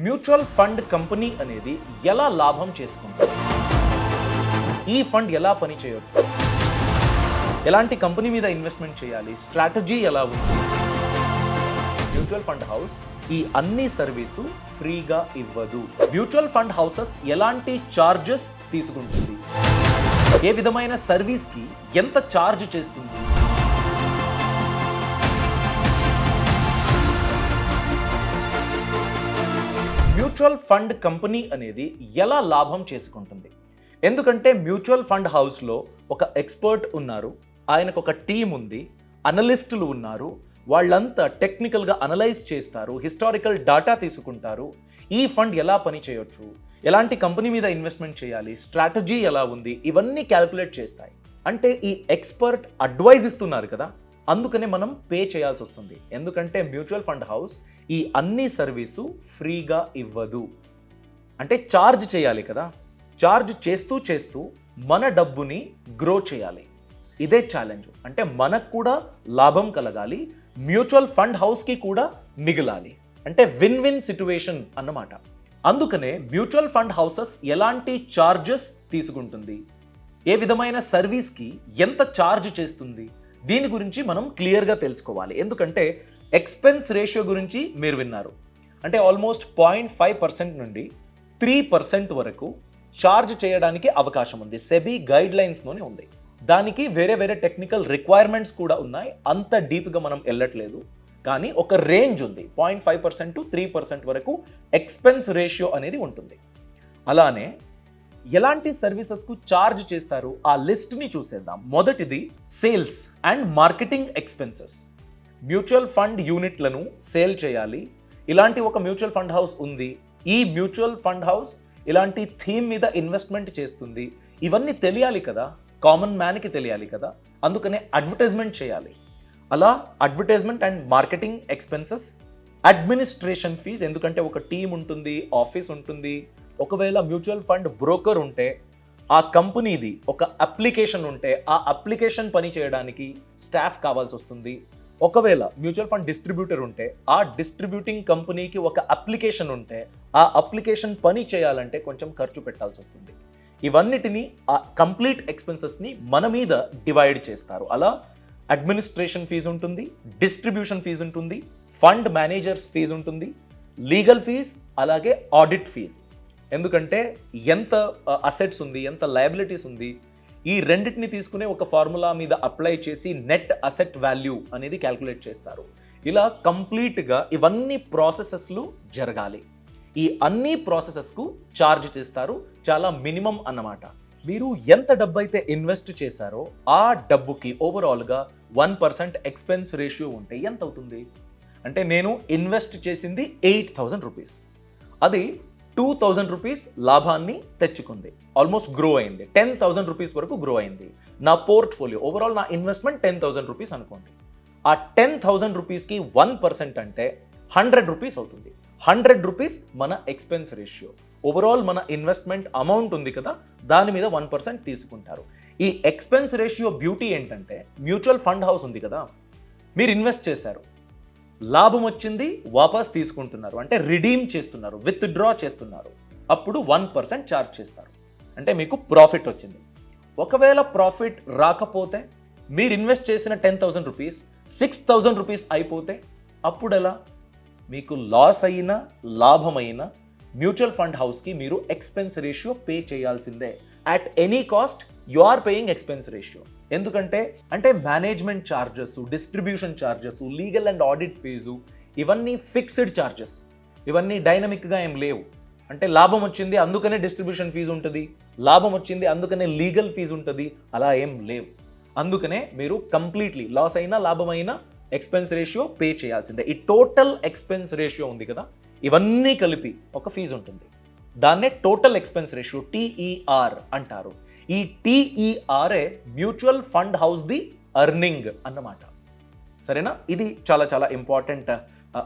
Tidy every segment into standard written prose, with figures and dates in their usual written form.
Mutual fund company అనేది ఎలా లాభం చేసుకుంటుంది? ఈ ఫండ్ ఎలా పని చేయొచ్చు? ఎలాంటి కంపెనీ మీద ఇన్వెస్ట్మెంట్ చేయాలి? స్ట్రాటజీ ఎలా ఉంది? మ్యూచువల్ ఫండ్ హౌస్ ఈ అన్ని సర్వీసు ఫ్రీగా ఇవ్వదు. మ్యూచువల్ ఫండ్ హౌసెస్ ఎలాంటి చార్జెస్ తీసుకుంటుంది? ఏ విధమైన సర్వీస్కి ఎంత చార్జ్ చేస్తుంది? మ్యూచువల్ ఫండ్ కంపెనీ అనేది ఎలా లాభం చేసుకుంటుంది? ఎందుకంటే మ్యూచువల్ ఫండ్ హౌస్లో ఒక ఎక్స్పర్ట్ ఉన్నారు, ఆయనకు ఒక టీం ఉంది, అనలిస్టులు ఉన్నారు, వాళ్ళంతా టెక్నికల్గా అనలైజ్ చేస్తారు, హిస్టారికల్ డాటా తీసుకుంటారు. ఈ ఫండ్ ఎలా పని చేయొచ్చు, ఎలాంటి కంపెనీ మీద ఇన్వెస్ట్మెంట్ చేయాలి, స్ట్రాటజీ ఎలా ఉంది, ఇవన్నీ క్యాల్కులేట్ చేస్తాయి. అంటే ఈ ఎక్స్పర్ట్ అడ్వైజ్ ఇస్తున్నారు కదా, అందుకనే మనం పే చేయాల్సి వస్తుంది. ఎందుకంటే మ్యూచువల్ ఫండ్ హౌస్ ఈ అన్ని సర్వీసు ఫ్రీగా ఇవ్వదు. అంటే ఛార్జ్ చేయాలి కదా, ఛార్జ్ చేస్తూ చేస్తూ మన డబ్బుని గ్రో చేయాలి. ఇదే ఛాలెంజ్. అంటే మనకు కూడా లాభం కలగాలి, మ్యూచువల్ ఫండ్ హౌస్కి కూడా మిగలాలి. అంటే విన్ విన్ సిట్యువేషన్ అన్నమాట. అందుకనే మ్యూచువల్ ఫండ్ హౌసెస్ ఎలాంటి ఛార్జెస్ తీసుకుంటుంది, ఏ విధమైన సర్వీస్కి ఎంత ఛార్జ్ చేస్తుంది, దీని గురించి మనం క్లియర్గా తెలుసుకోవాలి. ఎందుకంటే ఎక్స్పెన్స్ రేషియో గురించి మీరు విన్నారు. అంటే ఆల్మోస్ట్ 0.5% నుండి 3% వరకు ఛార్జ్ చేయడానికి అవకాశం ఉంది. సెబీ గైడ్ లైన్స్లోనే ఉంది. దానికి వేరే వేరే టెక్నికల్ రిక్వైర్మెంట్స్ కూడా ఉన్నాయి. అంత డీప్గా మనం వెళ్ళట్లేదు, కానీ ఒక రేంజ్ ఉంది. 0.5% to 3% వరకు ఎక్స్పెన్స్ రేషియో అనేది ఉంటుంది. అలానే ఎలాంటి సర్వీసెస్కు ఛార్జ్ చేస్తారు ఆ లిస్ట్ని చూసేద్దాం. మొదటిది sales and marketing expenses. Mutual fund యూనిట్లను సేల్ చేయాలి. ఇలాంటి ఒక మ్యూచువల్ ఫండ్ హౌస్ ఉంది, ఈ మ్యూచువల్ ఫండ్ హౌస్ ఇలాంటి థీమ్ మీద ఇన్వెస్ట్మెంట్ చేస్తుంది. ఇవన్నీ తెలియాలి కదా, కామన్ మ్యాన్కి తెలియాలి కదా, అందుకనే అడ్వర్టైజ్మెంట్ చేయాలి. అలా advertisement and marketing expenses, administration fees, ఎందుకంటే ఒక టీం ఉంటుంది, ఆఫీస్ ఉంటుంది. ఒకవేళ మ్యూచువల్ ఫండ్ బ్రోకర్ ఉంటే, ఆ కంపెనీది ఒక అప్లికేషన్ ఉంటే, ఆ అప్లికేషన్ పని చేయడానికి స్టాఫ్ కావాల్సి వస్తుంది. ఒకవేళ మ్యూచువల్ ఫండ్ డిస్ట్రిబ్యూటర్ ఉంటే, ఆ డిస్ట్రిబ్యూటింగ్ కంపెనీకి ఒక అప్లికేషన్ ఉంటే, ఆ అప్లికేషన్ పని చేయాలంటే కొంచెం ఖర్చు పెట్టాల్సి వస్తుంది. ఇవన్నిటిని ఆ కంప్లీట్ ఎక్స్పెన్సెస్ని మన మీద డివైడ్ చేస్తారు. అలా అడ్మినిస్ట్రేషన్ ఫీజు ఉంటుంది, డిస్ట్రిబ్యూషన్ ఫీజు ఉంటుంది, ఫండ్ మేనేజర్స్ ఫీజు ఉంటుంది, లీగల్ ఫీజ్, అలాగే ఆడిట్ ఫీజ్. ఎందుకంటే ఎంత అసెట్స్ ఉంది, ఎంత లయబిలిటీస్ ఉంది, ఈ రెండింటిని తీసుకునే ఒక ఫార్ములా మీద అప్లై చేసి నెట్ అసెట్ వాల్యూ అనేది క్యాల్కులేట్ చేస్తారు. ఇలా కంప్లీట్గా ఇవన్నీ ప్రాసెసెస్లు జరగాలి. ఈ అన్ని ప్రాసెసెస్కు ఛార్జ్ చేస్తారు, చాలా మినిమం అన్నమాట. మీరు ఎంత డబ్బు అయితే ఇన్వెస్ట్ చేశారో ఆ డబ్బుకి ఓవరాల్గా 1% ఎక్స్పెన్స్ రేషియో ఉంటే ఎంత అవుతుంది? అంటే నేను ఇన్వెస్ట్ చేసింది 8,000 రూపీస్, అది 2,000 రూపీస్ లాభాన్ని తెచ్చుకుంది, ఆల్మోస్ట్ గ్రో అయింది, 10,000 రూపీస్ వరకు గ్రో అయింది. నా పోర్ట్ఫోలియో ఓవరాల్ నా ఇన్వెస్ట్మెంట్ 10,000 రూపీస్ అనుకోండి. ఆ 10,000 రూపీస్కి 1% అంటే 100 రూపీస్ అవుతుంది. 100 రూపీస్ మన ఎక్స్పెన్స్ రేషియో. ఓవరాల్ మన ఇన్వెస్ట్మెంట్ అమౌంట్ ఉంది కదా, దాని మీద 1% తీసుకుంటారు. ఈ ఎక్స్పెన్స్ రేషియో బ్యూటీ ఏంటంటే, మ్యూచువల్ ఫండ్ హౌస్ ఉంది కదా, మీరు ఇన్వెస్ట్ చేశారు, లాభం వచ్చింది, వాపస్ తీసుకుంటున్నారు, అంటే రిడీమ్ చేస్తున్నారు, విత్డ్రా చేస్తున్నారు, అప్పుడు 1% ఛార్జ్ చేస్తారు. అంటే మీకు ప్రాఫిట్ వచ్చింది. ఒకవేళ ప్రాఫిట్ రాకపోతే, మీరు ఇన్వెస్ట్ చేసిన 10,000 రూపీస్ 6,000 రూపీస్ అయిపోతే అప్పుడు ఎలా? మీకు లాస్ అయినా లాభమైనా మ్యూచువల్ ఫండ్ హౌస్కి మీరు ఎక్స్పెన్స్ రేషియో పే చేయాల్సిందే. At any cost you are paying expense ratio. ఎందుకంటే అంటే management charges, distribution charges, legal and audit fee, ఇవన్నీ ఫిక్స్డ్ ఛార్జెస్, ఇవన్నీ డైనమిక్గా ఏం లేవు. అంటే లాభం వచ్చింది అందుకనే డిస్ట్రిబ్యూషన్ ఫీజు ఉంటుంది, లాభం వచ్చింది అందుకనే లీగల్ ఫీజు ఉంటుంది, అలా ఏం లేవు. అందుకనే మీరు కంప్లీట్లీ లాస్ అయినా లాభమైనా ఎక్స్పెన్స్ రేషియో పే చేయాల్సిందే. ఈ టోటల్ ఎక్స్పెన్స్ రేషియో ఉంది కదా, ఇవన్నీ కలిపి ఒక ఫీజు ఉంటుంది, దాన్నే టోటల్ ఎక్స్పెన్స్ రేషియో TER అంటారు. ఈ TERఏ మ్యూచువల్ ఫండ్ హౌస్ ది ఎర్నింగ్ అన్నమాట. సరేనా? ఇది చాలా చాలా ఇంపార్టెంట్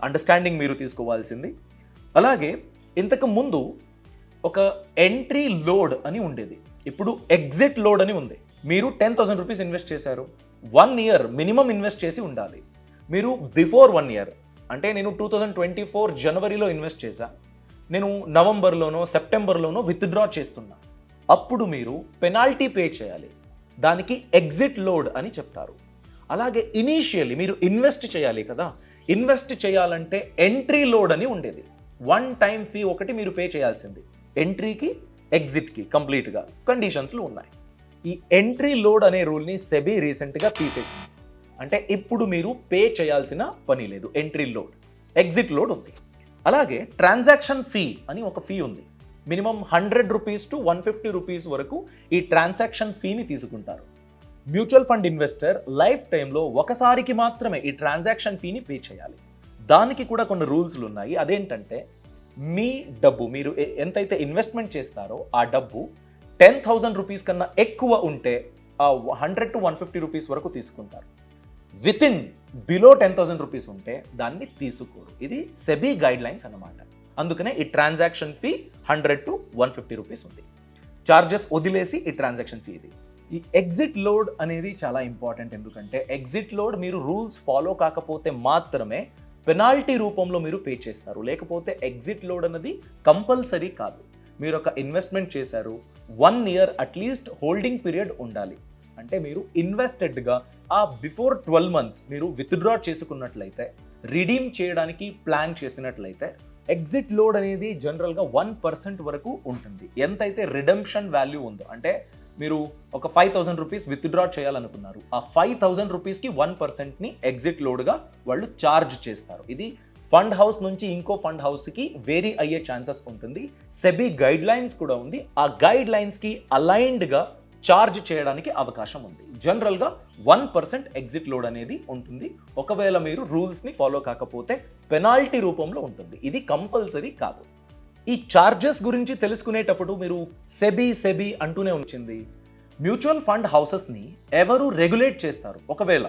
అండర్స్టాండింగ్ మీరు తీసుకోవాల్సింది. అలాగే ఇంతకు ముందు ఒక ఎంట్రీ లోడ్ అని ఉండేది, ఇప్పుడు ఎగ్జిట్ లోడ్ అని ఉంది. మీరు 10,000 రూపీస్ ఇన్వెస్ట్ చేశారు, 1 year మినిమం ఇన్వెస్ట్ చేసి ఉండాలి. మీరు బిఫోర్ 1 year, అంటే నేను 2024 జనవరిలో ఇన్వెస్ట్ చేశా, నేను నవంబర్లోనో సెప్టెంబర్లోనో విత్డ్రా చేస్తున్నా, అప్పుడు మీరు పెనాల్టీ పే చేయాలి. దానికి ఎగ్జిట్ లోడ్ అని చెప్తారు. అలాగే ఇనీషియల్లీ మీరు ఇన్వెస్ట్ చేయాలి కదా, ఇన్వెస్ట్ చేయాలంటే ఎంట్రీ లోడ్ అని ఉండేది. వన్ టైం ఫీ ఒకటి మీరు పే చేయాల్సింది, ఎంట్రీకి ఎగ్జిట్కి కంప్లీట్గా కండిషన్స్లు ఉన్నాయి. ఈ ఎంట్రీ లోడ్ అనే రూల్ని సెబీ రీసెంట్గా తీసేసింది. అంటే ఇప్పుడు మీరు పే చేయాల్సిన పని లేదు, ఎంట్రీ లోడ్, ఎగ్జిట్ లోడ్ ఉంది. అలాగే ట్రాన్సాక్షన్ ఫీ అని ఒక ఫీ ఉంది. మినిమం 100 రూపీస్ టు 150 రూపీస్ వరకు ఈ ట్రాన్సాక్షన్ ఫీని తీసుకుంటారు. మ్యూచువల్ ఫండ్ ఇన్వెస్టర్ లైఫ్ టైంలో ఒకసారికి మాత్రమే ఈ ట్రాన్సాక్షన్ ఫీని పే చేయాలి. దానికి కూడా కొన్ని రూల్స్లు ఉన్నాయి. అదేంటంటే మీ డబ్బు మీరు ఎంతైతే ఇన్వెస్ట్మెంట్ చేస్తారో ఆ డబ్బు 10,000 రూపీస్ కన్నా ఎక్కువ ఉంటే ఆ 100 to 150 రూపీస్ వరకు తీసుకుంటారు. వితిన్ బిలో 10,000 రూపీస్ ఉంటే దాన్ని తీసుకోరు. ఇది సెబీ గైడ్ లైన్స్ అన్నమాట. అందుకనే ఈ ట్రాన్సాక్షన్ ఫీ 100 to 150 రూపీస్ ఉంది. చార్జెస్ వదిలేసి ఈ ట్రాన్సాక్షన్ ఫీ ఇది. ఈ ఎగ్జిట్ లోడ్ అనేది చాలా ఇంపార్టెంట్. ఎందుకంటే ఎగ్జిట్ లోడ్ మీరు రూల్స్ ఫాలో కాకపోతే మాత్రమే పెనాల్టీ రూపంలో మీరు పే చేస్తారు. లేకపోతే ఎగ్జిట్ లోడ్ అనేది కంపల్సరీ కాదు. మీరు ఒక ఇన్వెస్ట్మెంట్ చేశారు, 1 year అట్లీస్ట్ హోల్డింగ్ పీరియడ్ ఉండాలి. అంటే మీరు ఇన్వెస్టెడ్గా ఆ బిఫోర్ 12 months మీరు విత్డ్రా చేసుకున్నట్లయితే, రిడీమ్ చేయడానికి ప్లాన్ చేసినట్లయితే ఎగ్జిట్ లోడ్ అనేది జనరల్గా 1% వరకు ఉంటుంది. ఎంతైతే రిడెంప్షన్ వాల్యూ ఉందో, అంటే మీరు ఒక 5,000 రూపీస్ విత్డ్రా చేయాలనుకున్నారు, ఆ 5,000 రూపీస్కి 1%ని ఎగ్జిట్ లోడ్గా వాళ్ళు ఛార్జ్ చేస్తారు. ఇది ఫండ్ హౌస్ నుంచి ఇంకో ఫండ్ హౌస్కి వేరీ అయ్యే ఛాన్సెస్ ఉంటుంది. సెబీ గైడ్ లైన్స్ కూడా ఉంది. ఆ గైడ్ లైన్స్కి అలైన్డ్గా ఛార్జ్ చేయడానికి అవకాశం ఉంది. జనరల్గా 1% ఎగ్జిట్ లోడ్ అనేది ఉంటుంది. ఒకవేళ మీరు రూల్స్ని ఫాలో కాకపోతే పెనాల్టీ రూపంలో ఉంటుంది. ఇది కంపల్సరీ కాదు. ఈ ఛార్జెస్ గురించి తెలుసుకునేటప్పుడు మీరు సెబీ అంటూనే వచ్చింది. మ్యూచువల్ ఫండ్ హౌసెస్ని ఎవరు రెగ్యులేట్ చేస్తారు? ఒకవేళ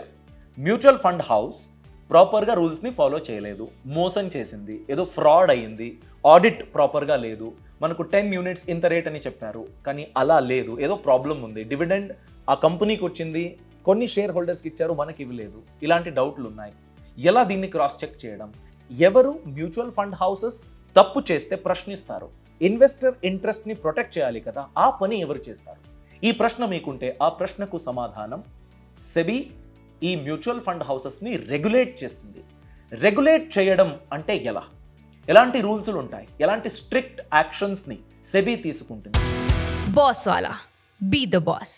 మ్యూచువల్ ఫండ్ హౌస్ ప్రాపర్గా రూల్స్ని ఫాలో చేయలేదు, మోసం చేసింది, ఏదో ఫ్రాడ్ అయ్యింది, ఆడిట్ ప్రాపర్గా లేదు, మనకు 10 units ఇంత రేట్ అని చెప్పారు కానీ అలా లేదు, ఏదో ప్రాబ్లం ఉంది, డివిడెండ్ ఆ కంపెనీకి వచ్చింది, కొన్ని షేర్ హోల్డర్స్కి ఇచ్చారు, మనకి ఇవ్వలేదు, ఇలాంటి డౌట్లు ఉన్నాయి. ఎలా దీన్ని క్రాస్ చెక్ చేయడం? ఎవరు మ్యూచువల్ ఫండ్ హౌసెస్ తప్పు చేస్తే ప్రశ్నిస్తారు? ఇన్వెస్టర్ ఇంట్రెస్ట్ని ప్రొటెక్ట్ చేయాలి కదా, ఆ పని ఎవరు చేస్తారు? ఈ ప్రశ్న మీకుంటే ఆ ప్రశ్నకు సమాధానం సెబీ ఈ మ్యూచువల్ ఫండ్ హౌసెస్ని రెగ్యులేట్ చేస్తుంది. రెగ్యులేట్ చేయడం అంటే ఎలా, ఎలాంటి రూల్స్లు ఉంటాయి, ఎలాంటి స్ట్రిక్ట్ యాక్షన్స్ని సెబీ తీసుకుంటుంది? బాస్ వాలా, బీ ద బాస్.